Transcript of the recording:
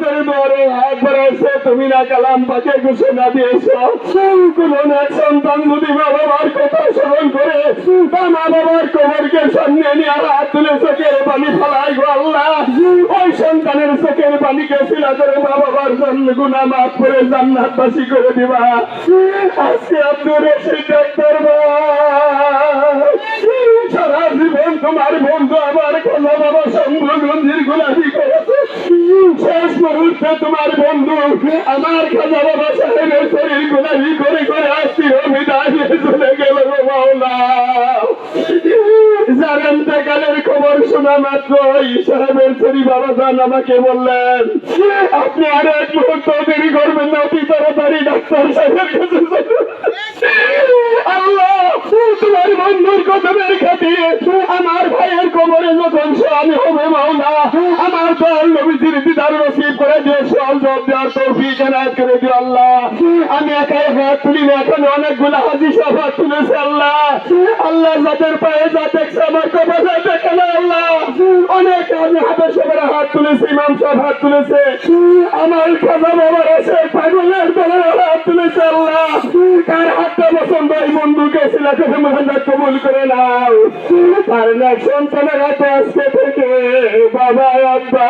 রহমতের দুয়ারে হাত বাড়াইছে, তুমি না কালাম পাকে ঘোষণা দিয়েছো কোন এক সন্তান যদি মা বাবার কথা স্মরণ করে তা মা বাবার কবরকে সামনে নিয়ে হাত তুলে চোখের পানি ফেলায় গো আল্লাহ, ওই সন্তানের চোখের পানিকে শিলা করে মা বাবার জন্য গুনাহ মাফ করে জান্নাতবাসী করে দিবা। আজকে আব্দুর রশিদ ডাক্তার সারা জীবন তোমার বন্ধু আমার খাজা বাবা শম্ভুগঞ্জের গোলামি করেছে, শেষ মুহূর্তে তোমার বন্ধু আমার খাজা বাবা সাহেবের শরীর গোলামি করে করে আসছি বিদায় নিয়ে চলে গেল গো মাওলা। যার ইন্তেকালের খবর শোনা মাত্র সাহেবের শরীর বাবা যান আমাকে বললেন আপনি আর এক মুহূর্ত দেরি করবেন না, অতি তাড়াতাড়ি ডাক্তার সাহেবের কাছে আল্লাহ তোমার বন্ধুর কদমের খাতিরে আমার ভাইয়ের কবরে যখন আমি হবে মাওলা, আমার দল নবীজির দিদার নসিব করে দিও, সল জব দেওয়ার তৌফিক এনায়েত করে দিও আল্লাহ। আমি একাই হাত তুলি না, এখন অনেকগুলো হাজি সব হাত তুলেছে আল্লাহ। আল্লাহ যাদের পায়ে যা দেখছে আমার কবরে দেখে না আল্লাহ, অনেক আমি হাতে সবার হাত তুলেছে, ইমাম সব হাত তুলেছে, আমার খাজা বাবার এসে পাগলের দলের হাত তুলেছে আল্লাহ। কার হাতটা পছন্দ এই বন্ধুকে শিলা করে মহান্দার কবুল করে নাও। তার না সন্তানের হাতে আজকে থেকে বাবা আব্বা